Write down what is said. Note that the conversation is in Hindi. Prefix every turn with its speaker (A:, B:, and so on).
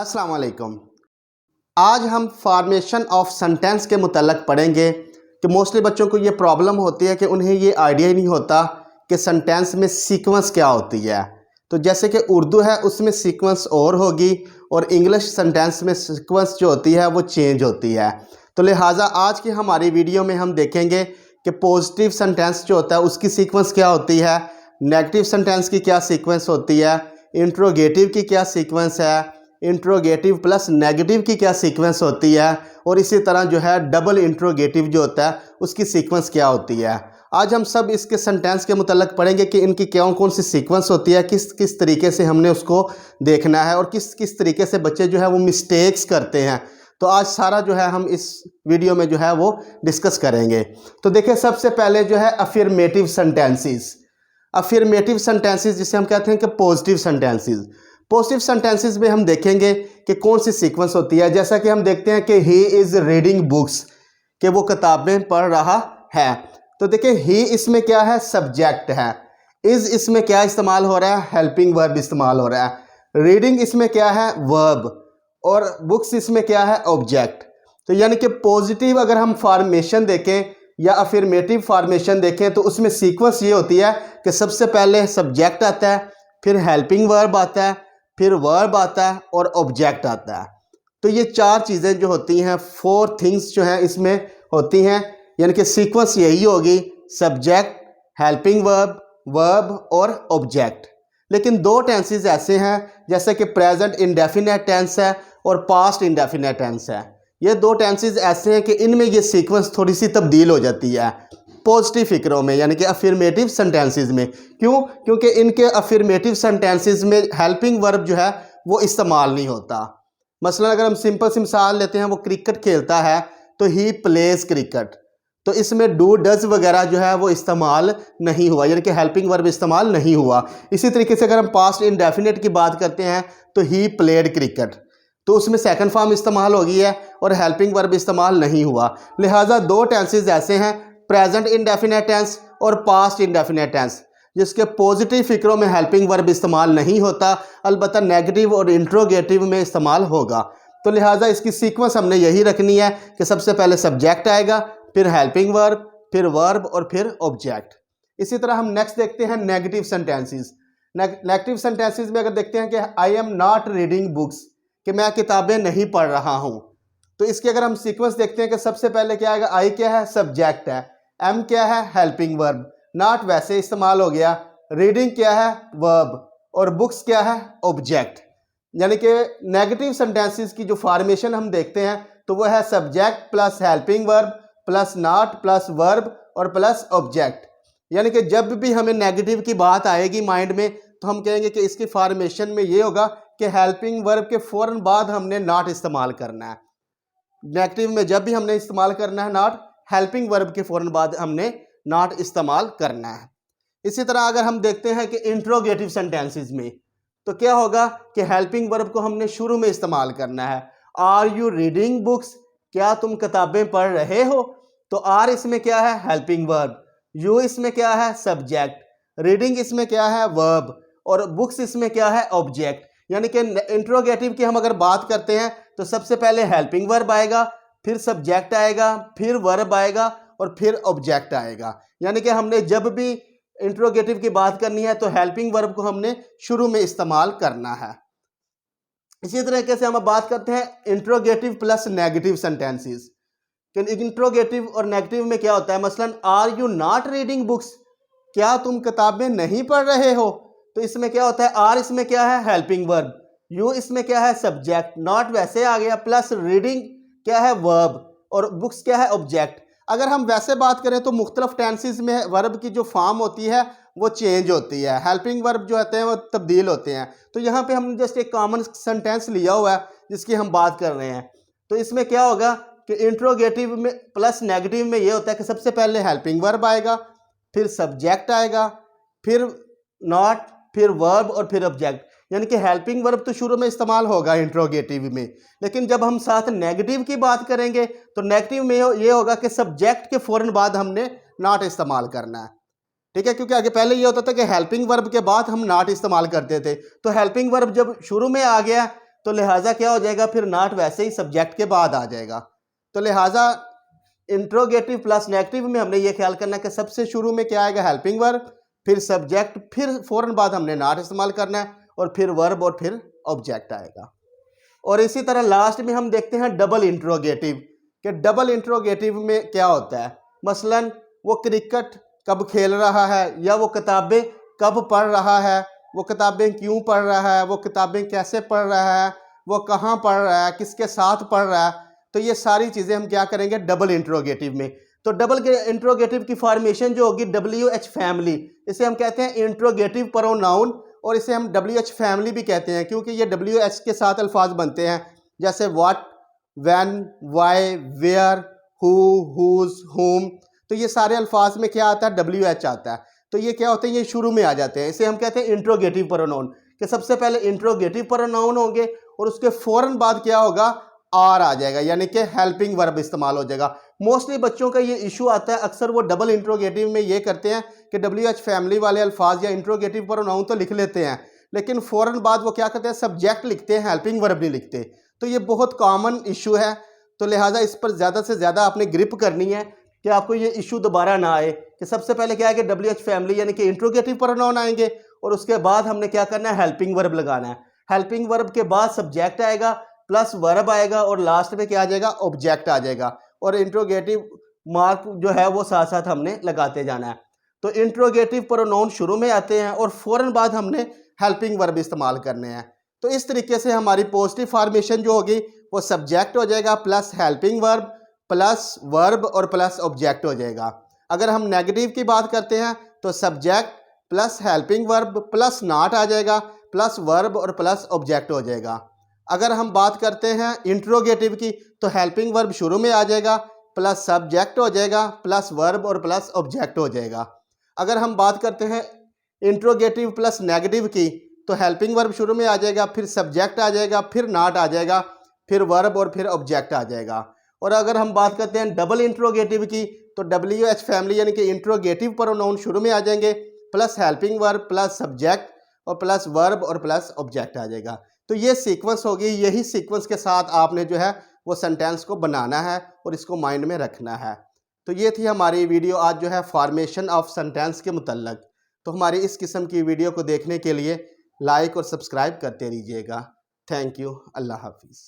A: अस्सलाम वालेकुम। आज हम फॉर्मेशन ऑफ सेंटेंस के मुतल्लक पढ़ेंगे कि मोस्टली बच्चों को ये प्रॉब्लम होती है कि उन्हें ये आइडिया ही नहीं होता कि सेंटेंस में सीक्वेंस क्या होती है। तो जैसे कि उर्दू है उसमें सीक्वेंस और होगी और इंग्लिश सेंटेंस में सीक्वेंस जो होती है वो चेंज होती है। तो लिहाजा आज की हमारी वीडियो में हम देखेंगे कि पॉजिटिव सेंटेंस जो होता है उसकी सीक्वेंस क्या होती है, नेगेटिव सेंटेंस की क्या सीक्वेंस होती है, इंट्रोगेटिव की क्या सीक्वेंस है, इंट्रोगेटिव प्लस नेगेटिव की क्या सीक्वेंस होती है, और इसी तरह जो है डबल इंट्रोगेटिव जो होता है उसकी सीक्वेंस क्या होती है। आज हम सब इसके सेंटेंस के मुतल्लक पढ़ेंगे कि इनकी कौन कौन सी सीक्वेंस होती है, किस किस तरीके से हमने उसको देखना है और किस किस तरीके से बच्चे जो है वो मिस्टेक्स करते हैं। तो आज सारा जो है हम इस वीडियो में जो है वो डिस्कस करेंगे। तो देखिए, सबसे पहले जो है अफर्मेटिव सेंटेंसेस। अफर्मेटिव सेंटेंसेस जिसे हम कहते हैं कि पॉजिटिव सेंटेंसेस। पॉजिटिव सेंटेंसेस में हम देखेंगे कि कौन सी सीक्वेंस होती है। जैसा कि हम देखते हैं कि ही इज़ रीडिंग बुक्स, कि वो किताबें पढ़ रहा है। तो देखिए, ही इसमें क्या है, सब्जेक्ट है। इज़ इसमें क्या इस्तेमाल हो रहा है, हेल्पिंग वर्ब इस्तेमाल हो रहा है। रीडिंग इसमें क्या है, वर्ब, और बुक्स इसमें क्या है, ऑब्जेक्ट। तो यानी कि पॉजिटिव अगर हम फॉर्मेशन देखें या अफर्मेटिव फॉर्मेशन देखें तो उसमें सीक्वेंस ये होती है कि सबसे पहले सब्जेक्ट आता है, फिर हेल्पिंग वर्ब आता है, फिर वर्ब आता है और ऑब्जेक्ट आता है। तो ये चार चीज़ें जो होती हैं, फोर थिंग्स जो हैं इसमें होती हैं, यानी कि सीक्वेंस यही होगी, सब्जेक्ट, हेल्पिंग वर्ब, वर्ब और ऑब्जेक्ट। लेकिन दो टेंसेस ऐसे हैं जैसे कि प्रेजेंट इंडेफिनेट टेंस है और पास्ट इंडेफिनेट टेंस है। ये दो टेंसेस ऐसे हैं कि इनमें ये सीक्वेंस थोड़ी सी तब्दील हो जाती है पॉजिटिव फिक्रों में, यानी कि अफर्मेटिव सेंटेंसेस में। क्यों? क्योंकि इनके अफर्मेटिव सेंटेंसेस में हेल्पिंग वर्ब जो है वो इस्तेमाल नहीं होता। मसलन अगर हम सिंपल सी मिसाल लेते हैं, वो क्रिकेट खेलता है तो ही प्लेज क्रिकेट, तो इसमें डू डज वगैरह जो है वो इस्तेमाल नहीं हुआ, यानी कि हेल्पिंग वर्ब इस्तेमाल नहीं हुआ। इसी तरीके से अगर हम पास्ट इंडेफिनेट की बात करते हैं तो ही प्लेड क्रिकेट, तो उसमें सेकंड फॉर्म इस्तेमाल हो गई है और हेल्पिंग वर्ब इस्तेमाल नहीं हुआ। लिहाजा दो टेंसेस ऐसे हैं, प्रेजेंट इंडेफिनेट टेंस और पास्ट इंडेफिनेट टेंस, जिसके पॉजिटिव फिक्रों में हेल्पिंग वर्ब इस्तेमाल नहीं होता, अलबत्ता नेगेटिव और इंट्रोगेटिव में इस्तेमाल होगा। तो लिहाजा इसकी सीक्वेंस हमने यही रखनी है कि सबसे पहले सब्जेक्ट आएगा, फिर हेल्पिंग वर्ब, फिर वर्ब और फिर ऑब्जेक्ट। इसी तरह हम नेक्स्ट देखते हैं नेगेटिव सेंटेंसेस। नेगेटिव सेंटेंसेस में अगर देखते हैं कि I am not reading books, कि मैं किताबें नहीं पढ़ रहा हूं, तो इसकी अगर हम सीक्वेंस देखते हैं कि सबसे पहले क्या आएगा, आई क्या है, सब्जेक्ट है, एम क्या है, हेल्पिंग वर्ब, नॉट वैसे इस्तेमाल हो गया, रीडिंग क्या है, वर्ब, और बुक्स क्या है, ऑब्जेक्ट। यानी कि नेगेटिव सेंटेंसेस की जो फॉर्मेशन हम देखते हैं तो वो है subject plus helping verb plus not plus verb और प्लस ऑब्जेक्ट। यानी कि जब भी हमें नेगेटिव की बात आएगी माइंड में तो हम कहेंगे कि इसकी फॉर्मेशन में ये होगा कि हेल्पिंग वर्ब के फ़ौरन बाद हमने नॉट इस्तेमाल करना है। नेगेटिव में जब भी हमने इस्तेमाल करना है नॉट, हेल्पिंग वर्ब के फ़ौरन बाद हमने नॉट इस्तेमाल करना है। इसी तरह अगर हम देखते हैं कि इंट्रोगेटिव सेंटेंसेस में तो क्या होगा कि हेल्पिंग वर्ब को हमने शुरू में इस्तेमाल करना है। आर यू रीडिंग बुक्स, क्या तुम किताबें पढ़ रहे हो, तो आर इसमें क्या है, हेल्पिंग वर्ब, यू इसमें क्या है, सब्जेक्ट, रीडिंग इसमें क्या है, वर्ब, और बुक्स इसमें क्या है, ऑब्जेक्ट। यानी कि इंट्रोगेटिव की हम अगर बात करते हैं तो सबसे पहले हेल्पिंग वर्ब आएगा, फिर सब्जेक्ट आएगा, फिर वर्ब आएगा और फिर ऑब्जेक्ट आएगा। यानी कि हमने जब भी इंट्रोगेटिव की बात करनी है तो हेल्पिंग वर्ब को हमने शुरू में इस्तेमाल करना है। इसी तरीके से हम बात करते हैं इंट्रोगेटिव प्लस नेगेटिव सेंटेंसेस। कि इंट्रोगेटिव और नेगेटिव में क्या होता है, मसलन are you not reading books, क्या तुम किताबें नहीं पढ़ रहे हो, तो इसमें क्या होता है, आर इसमें क्या है, हेल्पिंग वर्ब, यू इसमें क्या है, सब्जेक्ट, नॉट वैसे आ गया, प्लस रीडिंग क्या है, वर्ब, और बुक्स क्या है, ऑब्जेक्ट। अगर हम वैसे बात करें तो मुख्तलिफ टेंसेस में वर्ब की जो फॉर्म होती है वो चेंज होती है, हेल्पिंग वर्ब जो होते हैं वो तब्दील होते हैं। तो यहाँ पे हमने जस्ट एक कॉमन सेंटेंस लिया हुआ है जिसकी हम बात कर रहे हैं। तो इसमें क्या होगा कि इंट्रोगेटिव में प्लस नेगेटिव में ये होता है कि सबसे पहले हेल्पिंग वर्ब आएगा, फिर सब्जेक्ट आएगा, फिर नॉट, फिर वर्ब और फिर ऑब्जेक्ट। यानी कि हेल्पिंग वर्ब तो शुरू में इस्तेमाल होगा इंट्रोगेटिव में, लेकिन जब हम साथ नेगेटिव की बात करेंगे तो नेगेटिव में ये होगा कि सब्जेक्ट के फ़ौरन बाद हमने नॉट इस्तेमाल करना है। ठीक है, क्योंकि आगे पहले ये होता था कि हेल्पिंग वर्ब के बाद हम नॉट इस्तेमाल करते थे, तो हेल्पिंग वर्ब जब शुरू में आ गया तो लिहाजा क्या हो जाएगा, फिर नॉट वैसे ही सब्जेक्ट के बाद आ जाएगा। तो लिहाजा इंट्रोगेटिव प्लस नेगेटिव में हमने ये ख्याल करना है कि सबसे शुरू में क्या आएगा, हेल्पिंग वर्ब, फिर सब्जेक्ट, फिर फौरन बाद हमने नॉट इस्तेमाल करना है, और फिर वर्ब, और फिर ऑब्जेक्ट आएगा। और इसी तरह लास्ट में हम देखते हैं डबल इंट्रोगेटिव, कि डबल इंट्रोगेटिव में क्या होता है। मसलन वो क्रिकेट कब खेल रहा है, या वो किताबें कब पढ़ रहा है, वो किताबें क्यों पढ़ रहा है, वो किताबें कैसे पढ़ रहा है, वो कहाँ पढ़ रहा है, किसके साथ पढ़ रहा है। तो ये सारी चीज़ें हम क्या करेंगे डबल इंट्रोगेटिव में। तो डबल इंट्रोगेटिव की फॉर्मेशन जो होगी WH फैमिली, इसे हम कहते हैं इंट्रोगेटिव प्रोनाउन, और इसे हम WH फैमिली भी कहते हैं क्योंकि ये WH के साथ अल्फाज बनते हैं, जैसे what, when, why, where, who, whose, whom. तो ये सारे अल्फाज में क्या आता है, WH आता है। तो ये क्या होते हैं, ये शुरू में आ जाते हैं। इसे हम कहते हैं इंट्रोगेटिव प्रोनाउन, कि सबसे पहले इंट्रोगेटिव प्रोनाउन होंगे और उसके फौरन बाद क्या होगा, आर आ जाएगा, यानी कि हेल्पिंग वर्ब इस्तेमाल हो जाएगा। मोस्टली बच्चों का ये इशू आता है, अक्सर वो डबल इंट्रोगेटिव में ये करते हैं कि WH फैमिली वाले अल्फाज या इंट्रोगेटिव प्रोनाउन तो लिख लेते हैं, लेकिन फ़ौरन बाद वो क्या करते हैं, सब्जेक्ट लिखते हैं, हेल्पिंग वर्ब नहीं लिखते। तो ये बहुत कॉमन इशू है। तो लिहाजा इस पर ज़्यादा से ज़्यादा आपने ग्रिप करनी है कि आपको ये इशू दोबारा ना आए, कि सबसे पहले क्या है कि WH फैमिली यानी कि इंट्रोगेटिव प्रोनाउन आएंगे, और उसके बाद हमने क्या करना है, हेल्पिंग वर्ब लगाना है। हेल्पिंग वर्ब के बाद सब्जेक्ट आएगा, प्लस वर्ब आएगा, और लास्ट में क्या आ जाएगा, ऑब्जेक्ट आ जाएगा, और इंट्रोगेटिव मार्क जो है वो साथ साथ हमने लगाते जाना है। तो इंट्रोगेटिव प्रोनाउन शुरू में आते हैं और फौरन बाद हमने हेल्पिंग वर्ब इस्तेमाल करने हैं। तो इस तरीके से हमारी पॉजिटिव फॉर्मेशन जो होगी वो सब्जेक्ट हो जाएगा, plus helping verb, plus verb, और प्लस ऑब्जेक्ट हो जाएगा। अगर हम नेगेटिव की बात करते हैं तो subject plus helping verb plus not आ जाएगा, प्लस वर्ब और प्लस ऑब्जेक्ट हो जाएगा। अगर हम बात करते हैं इंट्रोगेटिव की तो हेल्पिंग वर्ब शुरू में आ जाएगा, प्लस सब्जेक्ट हो जाएगा, प्लस वर्ब और प्लस ऑब्जेक्ट हो जाएगा। अगर हम बात करते हैं इंट्रोगेटिव प्लस नेगेटिव की तो हेल्पिंग वर्ब शुरू में आ जाएगा, फिर सब्जेक्ट आ जाएगा, फिर नॉट आ जाएगा, फिर वर्ब और फिर ऑब्जेक्ट आ जाएगा। और अगर हम बात करते हैं डबल इंट्रोगेटिव की तो WH फैमिली यानी कि इंट्रोगेटिव प्रोनाउन शुरू में आ जाएंगे, plus helping verb plus subject और प्लस वर्ब और प्लस ऑब्जेक्ट आ जाएगा। तो ये सीक्वेंस होगी, यही सीक्वेंस के साथ आपने जो है वो सेंटेंस को बनाना है और इसको माइंड में रखना है। तो ये थी हमारी वीडियो आज जो है फॉर्मेशन ऑफ सेंटेंस के मुतल्लक। तो हमारी इस किस्म की वीडियो को देखने के लिए लाइक और सब्सक्राइब करते रहिएगा। Thank you. अल्लाह हाफिज़।